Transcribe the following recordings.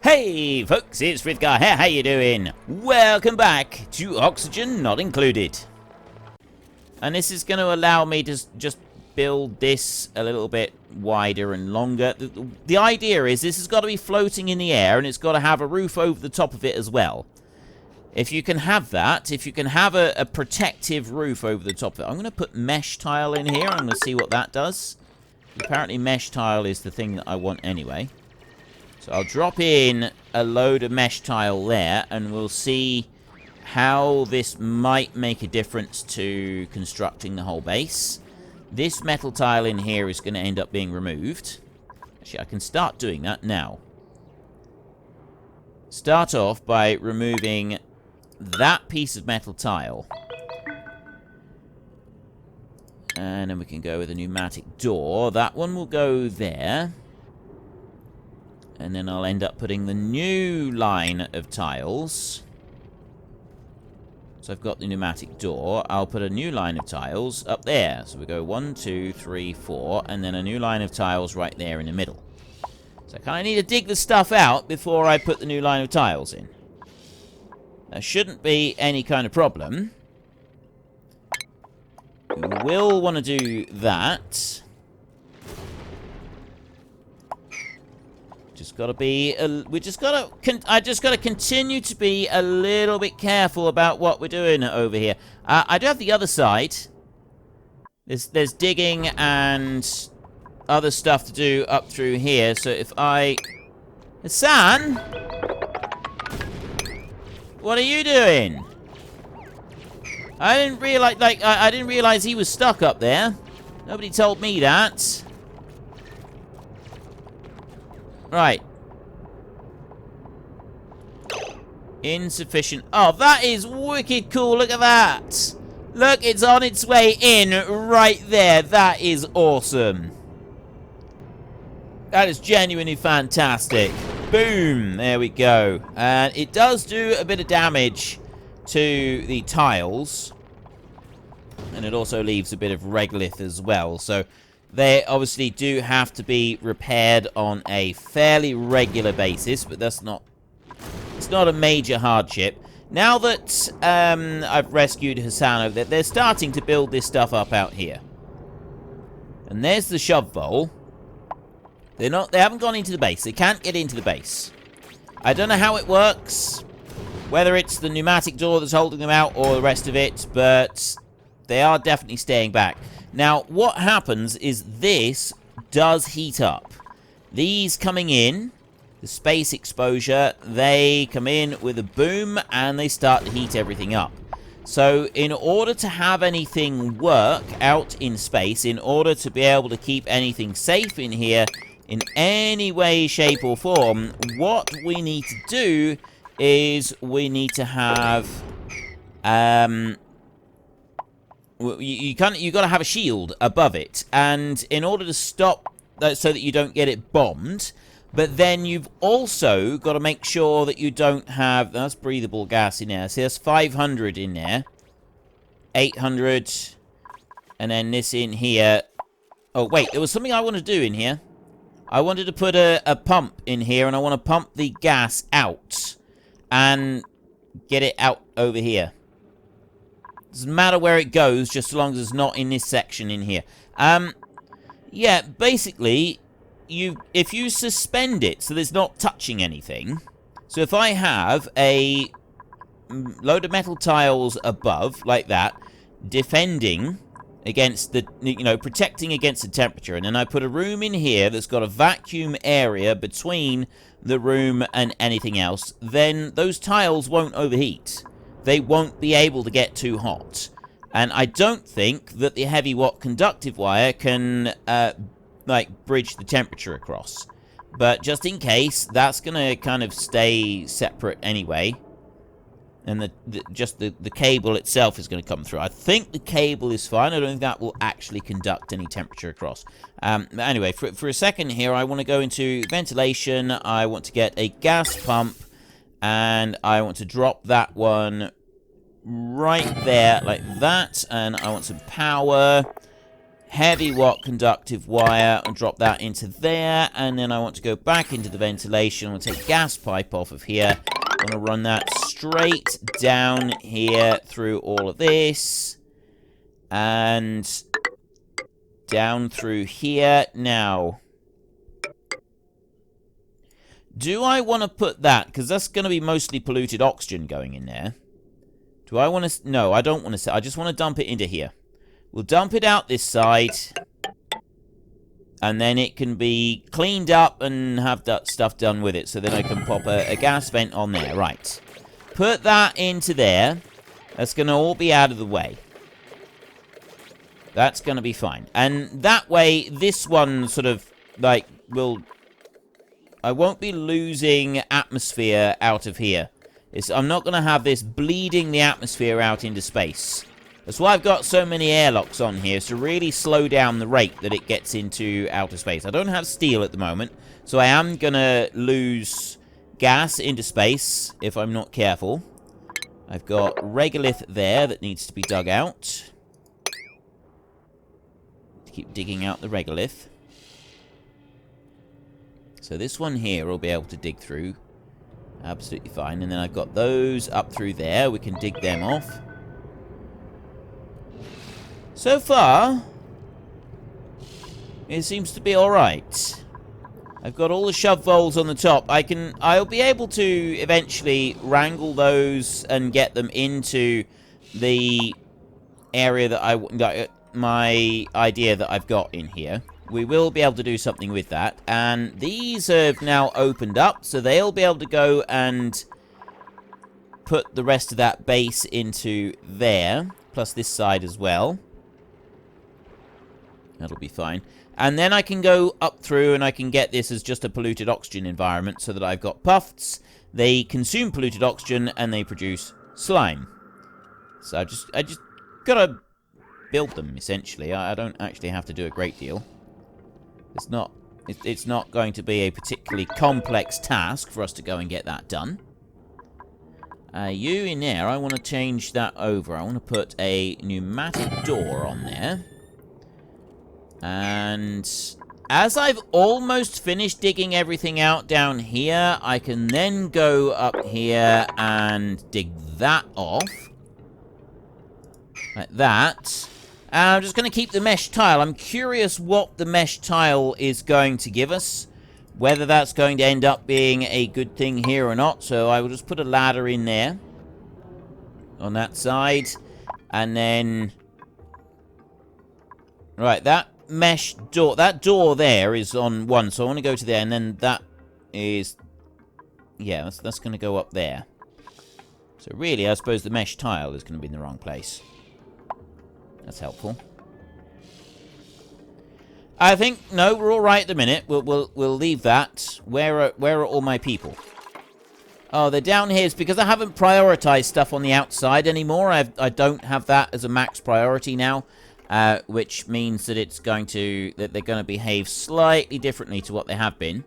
Hey folks, it's Frithgar here, how you doing? Welcome back to Oxygen Not Included. And this is going to allow me to just build this a little bit wider and longer. The idea is this has got to be floating in the air and it's got to have a roof over the top of it as well. If you can have that, if you can have a protective roof over the top of it. I'm going to put mesh tile in here. I'm going to see what that does. Apparently mesh tile is the thing that I want anyway. So I'll drop in a load of mesh tile there, and we'll see how this might make a difference to constructing the whole base. This metal tile in here is going to end up being removed. Actually, I can start doing that now. Start off by removing that piece of metal tile. And then we can go with a pneumatic door. That one will go there. And then I'll end up putting the new line of tiles. So I've got the pneumatic door. I'll put a new line of tiles up there. So we go 1, 2, 3, 4. And then a new line of tiles right there in the middle. So I kind of need to dig the stuff out before I put the new line of tiles in. There shouldn't be any kind of problem. We will want to do that. Just gotta be, I just gotta continue to be a little bit careful about what we're doing over here. I do have the other side. There's digging and other stuff to do up through here. So if Hassan, what are you doing? I didn't realize, I didn't realize he was stuck up there. Nobody told me that. Right. Insufficient. Oh, that is wicked cool. Look at that. Look, it's on its way in right there. That is awesome. That is genuinely fantastic. Boom. There we go. And it does do a bit of damage to the tiles. And it also leaves a bit of regolith as well. So they obviously do have to be repaired on a fairly regular basis, but it's not a major hardship. Now that I've rescued Hassan over there, they're starting to build this stuff up out here. And there's the shove bowl. They haven't gone into the base. They can't get into the base. I don't know how it works, whether it's the pneumatic door that's holding them out or the rest of it, but they are definitely staying back. Now, what happens is this does heat up. These coming in, the space exposure, they come in with a boom and they start to heat everything up. So, in order to have anything work out in space, in order to be able to keep anything safe in here in any way, shape, or form, what we need to do is we need to have you got to have a shield above it, and in order to stop that, so that you don't get it bombed, but then you've also got to make sure that you don't have, that's breathable gas in there. See, there's 500 in there, 800, and then this in here. Oh wait, there was something I want to do in here. I wanted to put a pump in here, and I want to pump the gas out and get it out over here. Doesn't matter where it goes, just as long as it's not in this section in here. Yeah, basically, if you suspend it so that it's not touching anything. So if I have a load of metal tiles above, like that, defending against the, protecting against the temperature, and then I put a room in here that's got a vacuum area between the room and anything else, then those tiles won't overheat. They won't be able to get too hot. And I don't think that the heavy watt conductive wire can, bridge the temperature across. But just in case, that's going to kind of stay separate anyway. And the cable itself is going to come through. I think the cable is fine. I don't think that will actually conduct any temperature across. Anyway, for a second here, I want to go into ventilation. I want to get a gas pump. And I want to drop that one right there, like that. And I want some power. heavy watt conductive wire and drop that into there. And then I want to go back into the ventilation. I want to take gas pipe off of here. I want to run that straight down here through all of this. And down through here. Now, do I want to put that? Because that's going to be mostly polluted oxygen going in there. Do I want to? No, I don't want to. I just want to dump it into here. We'll dump it out this side. And then it can be cleaned up and have that stuff done with it. So then I can pop a gas vent on there. Right. Put that into there. That's going to all be out of the way. That's going to be fine. And that way, this one sort of, like, will... I won't be losing atmosphere out of here. I'm not going to have this bleeding the atmosphere out into space. That's why I've got so many airlocks on here, to really slow down the rate that it gets into outer space. I don't have steel at the moment, so I am going to lose gas into space if I'm not careful. I've got regolith there that needs to be dug out. Keep digging out the regolith. So this one here will be able to dig through. Absolutely fine. And then I've got those up through there. We can dig them off. So far, it seems to be alright. I've got all the shove voles on the top. I'll be able to eventually wrangle those and get them into the area that my idea that I've got in here. We will be able to do something with that. And these have now opened up, so they'll be able to go and put the rest of that base into there, plus this side as well. That'll be fine. And then I can go up through and I can get this as just a polluted oxygen environment, so that I've got puffs. They consume polluted oxygen and they produce slime. So I just gotta build them, essentially. I don't actually have to do a great deal. It's not going to be a particularly complex task for us to go and get that done. You in there, I want to change that over. I want to put a pneumatic door on there. And as I've almost finished digging everything out down here, I can then go up here and dig that off. Like that. And I'm just going to keep the mesh tile. I'm curious what the mesh tile is going to give us. Whether that's going to end up being a good thing here or not. So I will just put a ladder in there. On that side. And then... Right, that mesh door... That door there is on one. So I want to go to there. And then that is... Yeah, that's going to go up there. So really, I suppose the mesh tile is going to be in the wrong place. That's helpful. I think, no, we're all right at the minute. We'll leave that. Where are all my people? Oh, they're down here. It's because I haven't prioritized stuff on the outside anymore. I don't have that as a max priority now, which means that they're going to behave slightly differently to what they have been.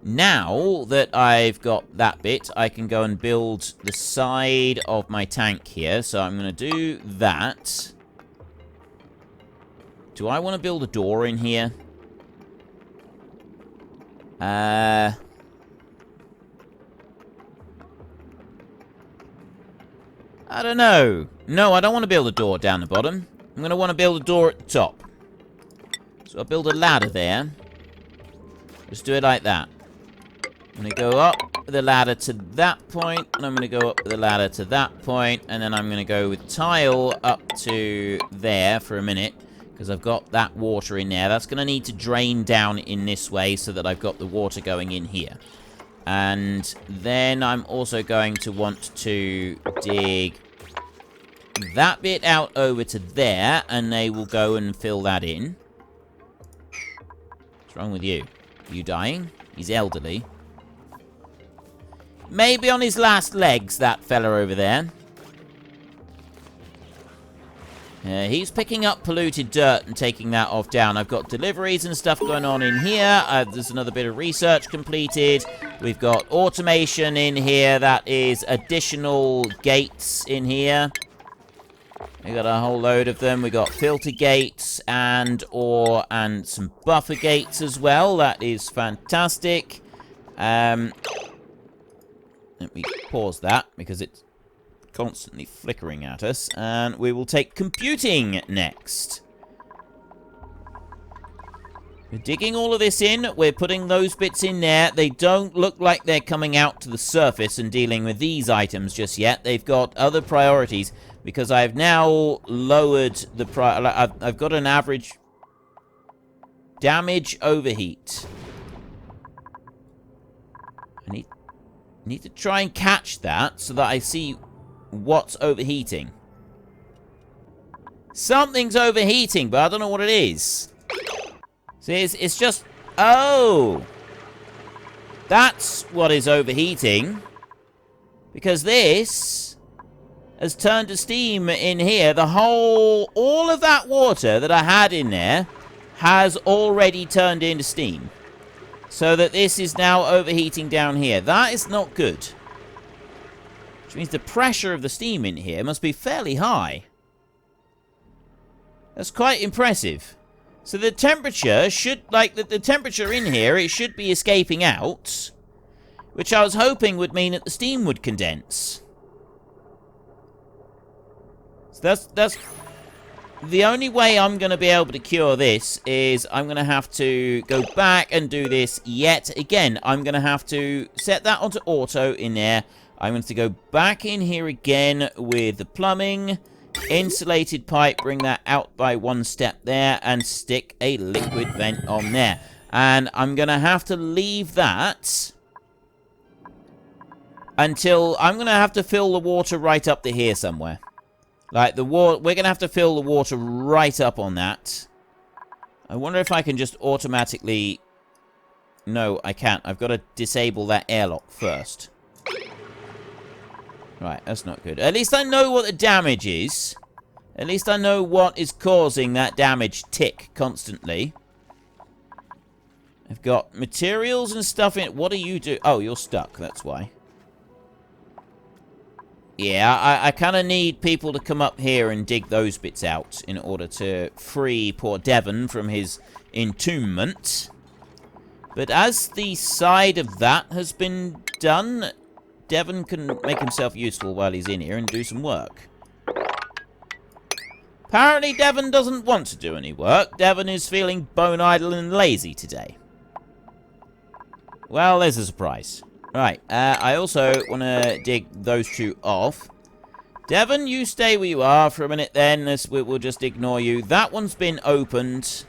Now that I've got that bit, I can go and build the side of my tank here. So I'm going to do that. Do I want to build a door in here? I don't know. No, I don't want to build a door down the bottom. I'm going to want to build a door at the top. So I'll build a ladder there. Just do it like that. I'm going to go up the ladder to that point, and I'm going to go up the ladder to that point, and then I'm going to go with tile up to there for a minute. Because I've got that water in there. That's going to need to drain down in this way so that I've got the water going in here. And then I'm also going to want to dig that bit out over to there. And they will go and fill that in. What's wrong with you? Are you dying? He's elderly. Maybe on his last legs, that fella over there. He's picking up polluted dirt and taking that off down. I've got deliveries and stuff going on in here. There's another bit of research completed. We've got automation in here. That is additional gates in here. We got a whole load of them. We got filter gates and ore and some buffer gates as well. That is fantastic. Let me pause that because it's constantly flickering at us. And we will take computing next. We're digging all of this in. We're putting those bits in there. They don't look like they're coming out to the surface and dealing with these items just yet. They've got other priorities because I've now lowered the I've got an average damage overheat. I need to try and catch that so that I see what's overheating. Something's overheating, but I don't know what it is. See, it's just... Oh! That's what is overheating. Because this has turned to steam in here. All of that water that I had in there has already turned into steam. So that this is now overheating down here. That is not good. Which means the pressure of the steam in here must be fairly high. That's quite impressive. So the temperature should, the temperature in here, it should be escaping out. Which I was hoping would mean that the steam would condense. So that's the only way I'm going to be able to cure this is I'm going to have to go back and do this yet again. I'm going to have to set that onto auto in there. I'm going to go back in here again with the plumbing. Insulated pipe, bring that out by one step there and stick a liquid vent on there. And I'm going to have to leave that until I'm going to have to fill the water right up to here somewhere. Like the water, we're going to have to fill the water right up on that. I wonder if I can just automatically... No, I can't. I've got to disable that airlock first. Right, that's not good. At least I know what the damage is. At least I know what is causing that damage tick constantly. I've got materials and stuff in it. What do you do? Oh, you're stuck. That's why. Yeah, I kind of need people to come up here and dig those bits out in order to free poor Devon from his entombment. But as the side of that has been done, Devon can make himself useful while he's in here and do some work. Apparently Devon doesn't want to do any work. Devon is feeling bone idle and lazy today. Well, there's a surprise. Right, I also want to dig those two off. Devon, you stay where you are for a minute then. We'll just ignore you. That one's been opened.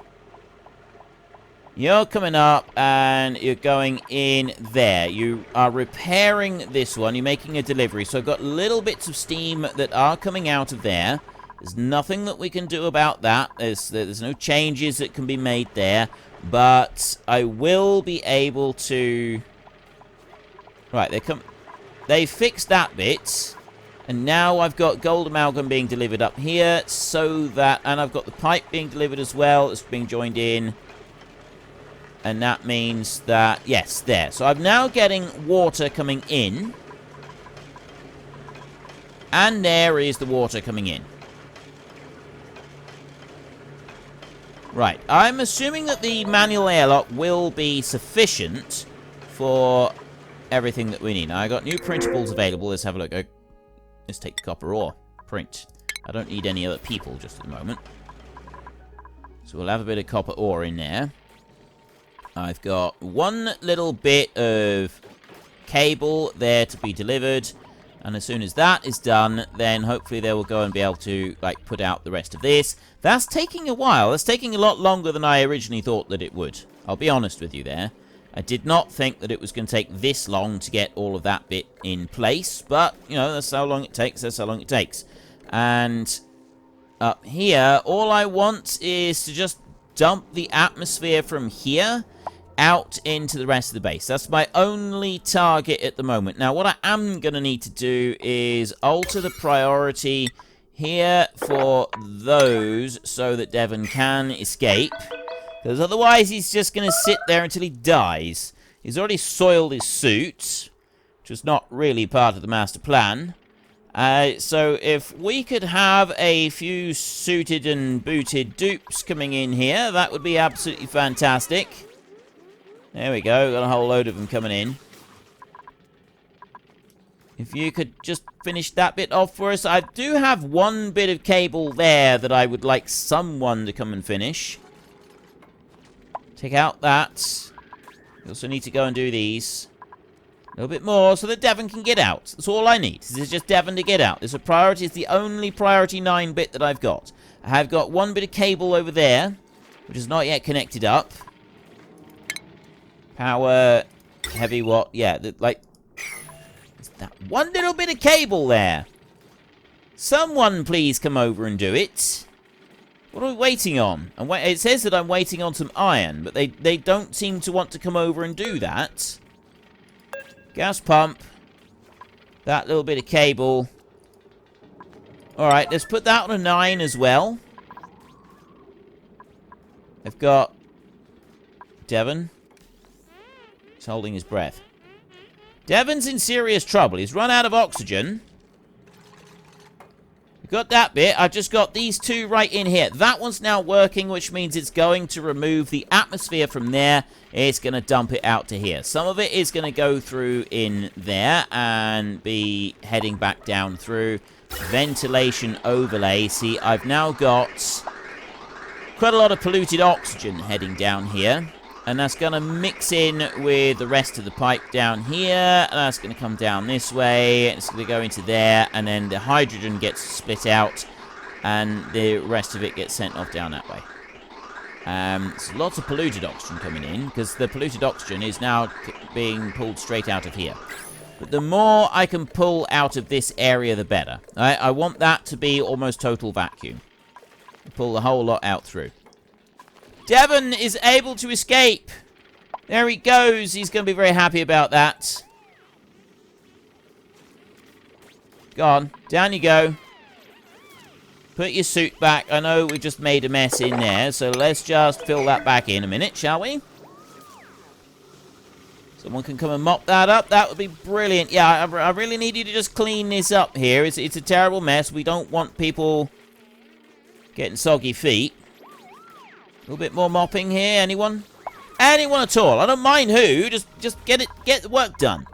You're coming up and you're going in there. You are repairing this one. You're making a delivery. So I've got little bits of steam that are coming out of there. There's nothing that we can do about that. There's no changes that can be made there. But I will be able to... Right, they fixed that bit. And now I've got gold amalgam being delivered up here. So that... And I've got the pipe being delivered as well. It's being joined in. And that means that... Yes, there. So I'm now getting water coming in. And there is the water coming in. Right. I'm assuming that the manual airlock will be sufficient for everything that we need. Now, I got new printables available. Let's have a look. Let's take the copper ore. Print. I don't need any other people just at the moment. So we'll have a bit of copper ore in there. I've got one little bit of cable there to be delivered. And as soon as that is done, then hopefully they will go and be able to, like, put out the rest of this. That's taking a while. That's taking a lot longer than I originally thought that it would. I'll be honest with you there. I did not think that it was going to take this long to get all of that bit in place. But, you know, that's how long it takes. That's how long it takes. And up here, all I want is to just dump the atmosphere from here out into the rest of the base. That's my only target at the moment. Now, what I am going to need to do is alter the priority here for those so that Devon can escape. Because otherwise he's just going to sit there until he dies. He's already soiled his suit, which was not really part of the master plan. So if we could have a few suited and booted dupes coming in here, that would be absolutely fantastic. There we go, got a whole load of them coming in. If you could just finish that bit off for us. I do have one bit of cable there that I would like someone to come and finish. Take out that. We also need to go and do these. A little bit more so that Devon can get out. That's all I need. This is just Devon to get out. This is a priority. It's the only priority 9 bit that I've got. I have got one bit of cable over there, which is not yet connected up. Power, heavy what? Yeah, like, it's that one little bit of cable there. Someone please come over and do it. What are we waiting on? And it says that I'm waiting on some iron, but they don't seem to want to come over and do that. Gas pump. That little bit of cable. Alright, let's put that on a 9 as well. I've got Devon. He's holding his breath. Devon's in serious trouble. He's run out of oxygen. We've got that bit. I've just got these 2 right in here. That one's now working, which means it's going to remove the atmosphere from there. It's going to dump it out to here. Some of it is going to go through in there and be heading back down through. Ventilation overlay. See, I've now got quite a lot of polluted oxygen heading down here. And that's going to mix in with the rest of the pipe down here. And that's going to come down this way. It's going to go into there. And then the hydrogen gets split out. And the rest of it gets sent off down that way. There's lots of polluted oxygen coming in. Because the polluted oxygen is now being pulled straight out of here. But the more I can pull out of this area, the better. I want that to be almost total vacuum. Pull the whole lot out through. Devon is able to escape. There he goes. He's going to be very happy about that. Go on. Down you go. Put your suit back. I know we just made a mess in there, so let's just fill that back in a minute, shall we? Someone can come and mop that up. That would be brilliant. Yeah, I really need you to just clean this up here. It's a terrible mess. We don't want people getting soggy feet. A little bit more mopping here. Anyone? Anyone at all. I don't mind who. Just get the work done.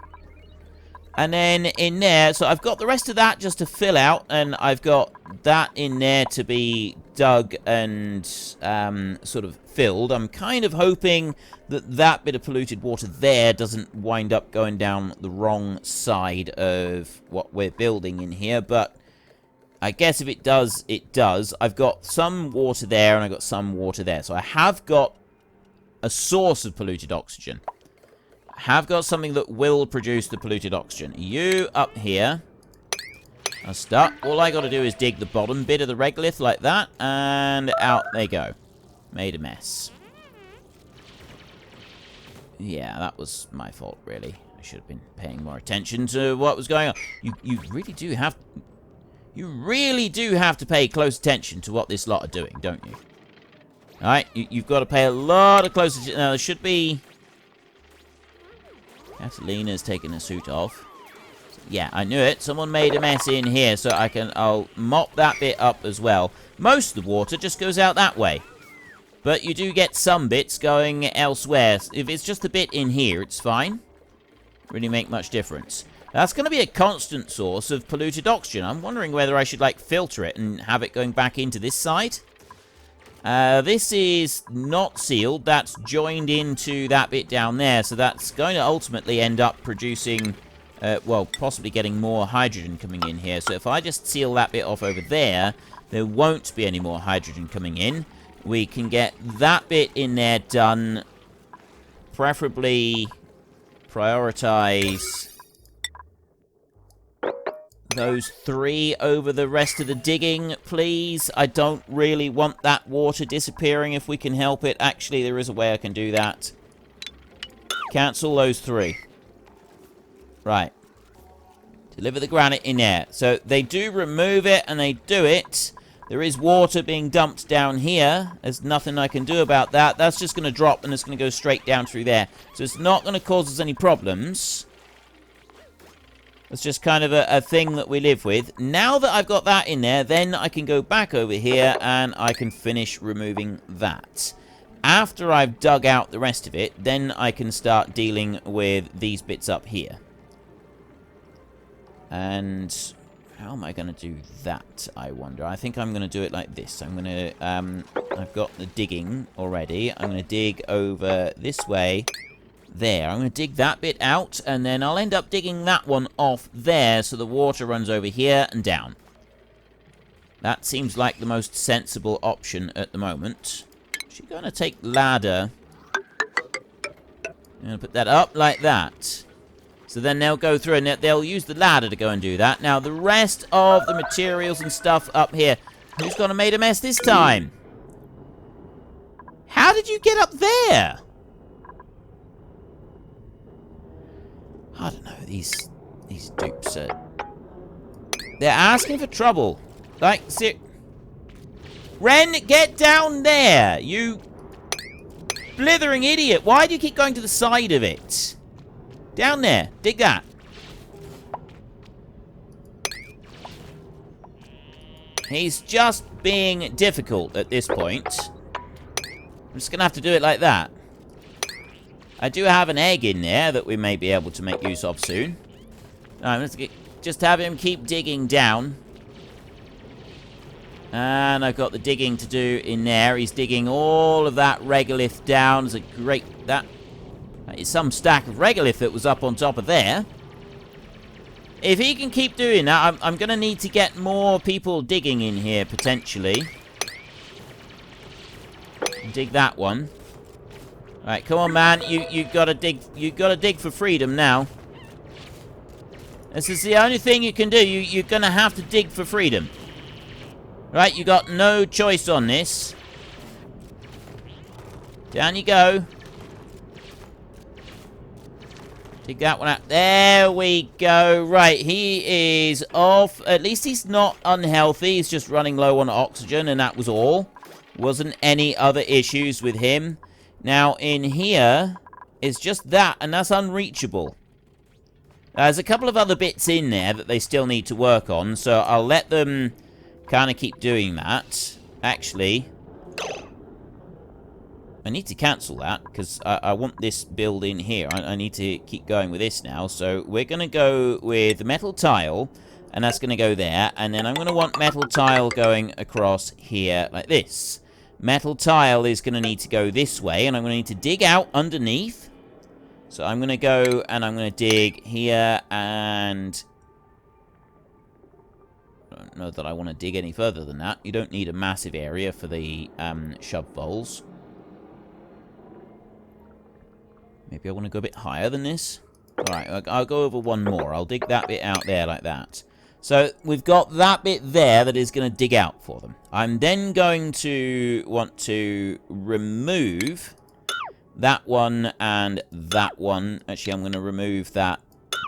And then in there, so I've got the rest of that just to fill out, and I've got that in there to be dug and sort of filled. I'm kind of hoping that that bit of polluted water there doesn't wind up going down the wrong side of what we're building in here, but I guess if it does, it does. I've got some water there, and I've got some water there. So I have got a source of polluted oxygen. I have got something that will produce the polluted oxygen. You up here are stuck. All I got to do is dig the bottom bit of the regolith like that, and out they go. Made a mess. Yeah, that was my fault, really. I should have been paying more attention to what was going on. You really do have... You really do have to pay close attention to what this lot are doing, don't you? Alright, you've got to pay a lot of close attention. Now, there should be... Catalina's taking her suit off. Yeah, I knew it. Someone made a mess in here, so I'll mop that bit up as well. Most of the water just goes out that way. But you do get some bits going elsewhere. If it's just a bit in here, it's fine. Really make much difference. That's going to be a constant source of polluted oxygen. I'm wondering whether I should, like, filter it and have it going back into this side. This is not sealed. That's joined into that bit down there. So that's going to ultimately end up producing, well, possibly getting more hydrogen coming in here. So if I just seal that bit off over there, there won't be any more hydrogen coming in. We can get that bit in there done. Preferably prioritize those 3 over the rest of the digging, please. I don't really want that water disappearing if we can help it. Actually, there is a way I can do that. Cancel those 3. Right. Deliver the granite in there. So they do remove it, and they do it. There is water being dumped down here. There's nothing I can do about that. That's just going to drop, and it's going to go straight down through there. So it's not going to cause us any problems. It's just kind of a thing that we live with. Now that I've got that in there, then I can go back over here and I can finish removing that. After I've dug out the rest of it, then I can start dealing with these bits up here. And how am I going to do that, I wonder? I think I'm going to do it like this. I'm going to, I've got the digging already. I'm going to dig over this way. There, I'm going to dig that bit out, and then I'll end up digging that one off there, so the water runs over here and down. That seems like the most sensible option at the moment. She's going to take ladder. I'm going to put that up like that. So then they'll go through, and they'll use the ladder to go and do that. Now, the rest of the materials and stuff up here, who's going to make a mess this time? How did you get up there? I don't know, these dupes are... They're asking for trouble. Like, Ren, get down there! You blithering idiot! Why do you keep going to the side of it? Down there. Dig that. He's just being difficult at this point. I'm just going to have to do it like that. I do have an egg in there that we may be able to make use of soon. Let's just have him keep digging down. And I've got the digging to do in there. He's digging all of that regolith down. There's a great... That is some stack of regolith that was up on top of there. If he can keep doing that, I'm going to need to get more people digging in here, potentially. Dig that one. Alright, come on, man. You gotta dig for freedom now. This is the only thing you can do. You're gonna have to dig for freedom. Right, you got no choice on this. Down you go. Dig that one out. There we go. Right, he is off. At least he's not unhealthy. He's just running low on oxygen, and that was all. Wasn't any other issues with him. Now, in here is just that, and that's unreachable. There's a couple of other bits in there that they still need to work on, so I'll let them kind of keep doing that. Actually, I need to cancel that, because I want this build in here. I need to keep going with this now, so we're going to go with metal tile, and that's going to go there, and then I'm going to want metal tile going across here like this. Metal tile is going to need to go this way, and I'm going to need to dig out underneath. So I'm going to go, and I'm going to dig here, and... I don't know that I want to dig any further than that. You don't need a massive area for the shove bowls. Maybe I want to go a bit higher than this. Alright, I'll go over one more. I'll dig that bit out there like that. So, we've got that bit there that is going to dig out for them. I'm then going to want to remove that one and that one. Actually, I'm going to remove that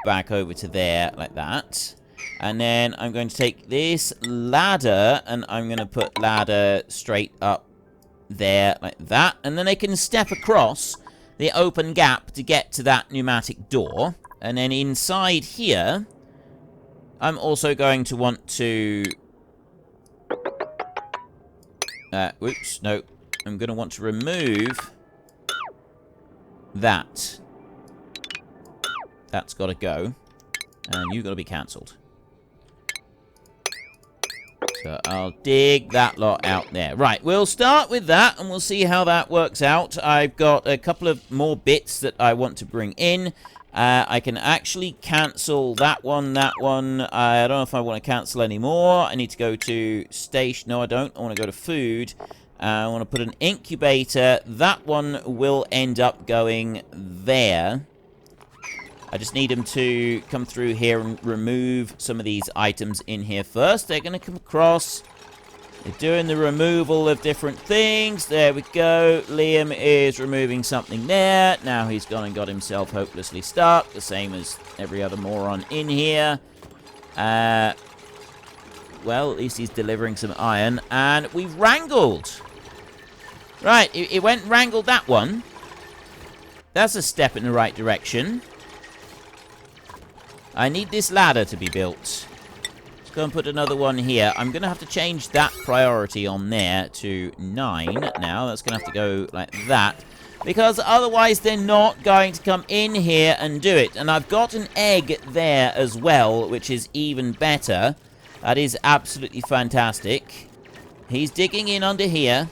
back over to there like that. And then I'm going to take this ladder and I'm going to put ladder straight up there like that. And then they can step across the open gap to get to that pneumatic door. And then inside here... I'm also going to want to... Whoops, no. I'm going to want to remove that. That's got to go. And you've got to be cancelled. So I'll dig that lot out there. Right, we'll start with that and we'll see how that works out. I've got a couple of more bits that I want to bring in. I can actually cancel that one, that one. I don't know if I want to cancel any more. I need to go to station. No, I don't. I want to go to food. I want to put an incubator. That one will end up going there. I just need them to come through here and remove some of these items in here first. They're going to come across. They're doing the removal of different things. There we go. Liam is removing something there. Now he's gone and got himself hopelessly stuck. The same as every other moron in here. Well, at least he's delivering some iron. And we've wrangled. Right, it went and wrangled that one. That's a step in the right direction. I need this ladder to be built. Let's go and put another one here. I'm going to have to change that priority on there to 9 now. That's going to have to go like that. Because otherwise they're not going to come in here and do it. And I've got an egg there as well, which is even better. That is absolutely fantastic. He's digging in under here.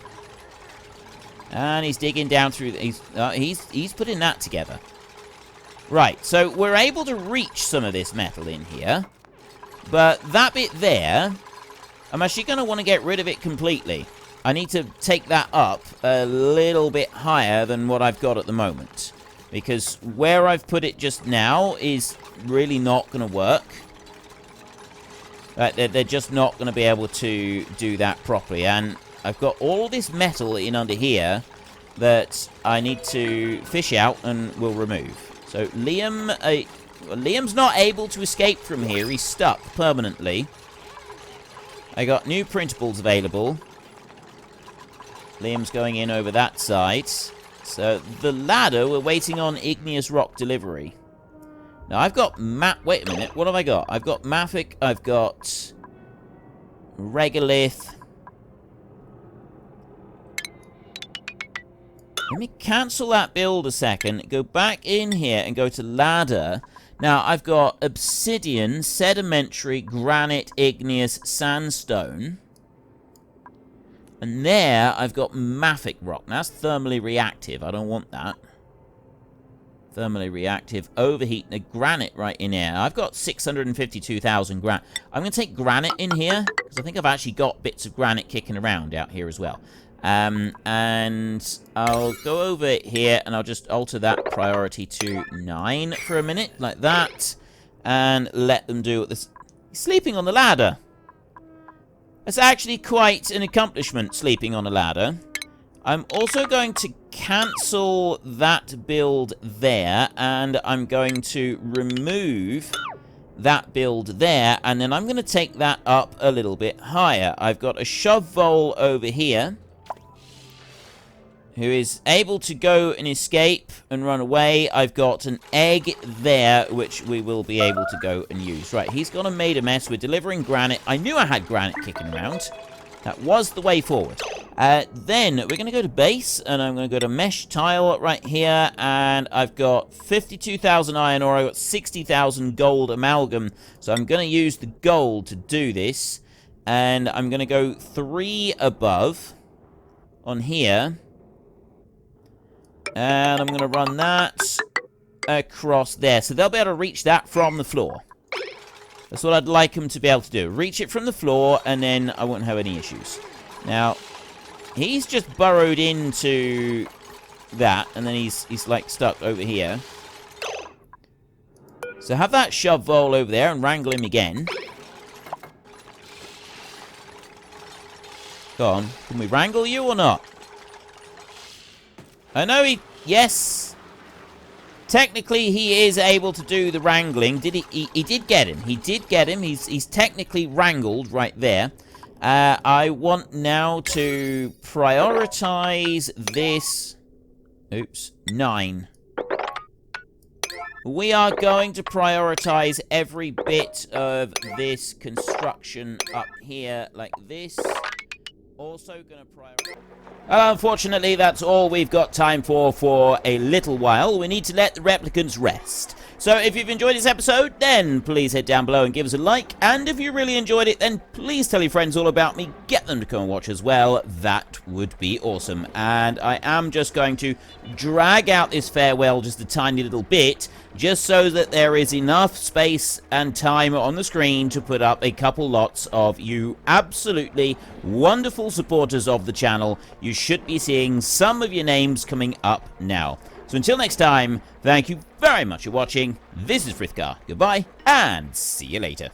And he's digging down through... He's putting that together. Right, so we're able to reach some of this metal in here. But that bit there, I'm actually going to want to get rid of it completely. I need to take that up a little bit higher than what I've got at the moment. Because where I've put it just now is really not going to work. They're just not going to be able to do that properly. And I've got all this metal in under here that I need to fish out and will remove. So Liam's not able to escape from here. He's stuck permanently. I got new printables available. Liam's going in over that side. So the ladder, we're waiting on igneous rock delivery. Now I've got wait a minute, what have I got? I've got Mafic, I've got Regolith. Let me cancel that build a second, go back in here and go to ladder. Now, I've got obsidian, sedimentary, granite, igneous, sandstone. And there, I've got mafic rock. Now, that's thermally reactive. I don't want that. Thermally reactive, overheat, and a granite right in here. I've got 652,000 granite. I'm going to take granite in here, because I think I've actually got bits of granite kicking around out here as well. And I'll go over here and I'll just alter that priority to 9 for a minute, like that, and let them do this. He's sleeping on the ladder. It's actually quite an accomplishment, sleeping on a ladder. I'm also going to cancel that build there, and I'm going to remove that build there, and then I'm going to take that up a little bit higher. I've got a shove vole over here, who is able to go and escape and run away. I've got an egg there, which we will be able to go and use. Right, he's gone and made a mess. We're delivering granite. I knew I had granite kicking around. That was the way forward. Then we're going to go to base, and I'm going to go to mesh tile right here, and I've got 52,000 iron ore. I've got 60,000 gold amalgam, so I'm going to use the gold to do this, and I'm going to go 3 above on here. And I'm going to run that across there. So they'll be able to reach that from the floor. That's what I'd like them to be able to do. Reach it from the floor, and then I won't have any issues. Now, he's just burrowed into that, and then he's like stuck over here. So have that shove vole over there and wrangle him again. Go on. Can we wrangle you or not? I know yes. Technically, he is able to do the wrangling. He did get him. He did get him. He's technically wrangled right there. I want now to prioritize this. Oops, 9. We are going to prioritize every bit of this construction up here like this. Also going to prioritize... Unfortunately, that's all we've got time for a little while. We need to let the replicants rest. So if you've enjoyed this episode, then please head down below and give us a like. And if you really enjoyed it, then please tell your friends all about me. Get them to come and watch as well. That would be awesome. And I am just going to drag out this farewell just a tiny little bit, just so that there is enough space and time on the screen to put up a couple lots of you absolutely wonderful supporters of the channel. You should be seeing some of your names coming up now. So until next time, thank you very much for watching. This is Frithgar. Goodbye, and see you later.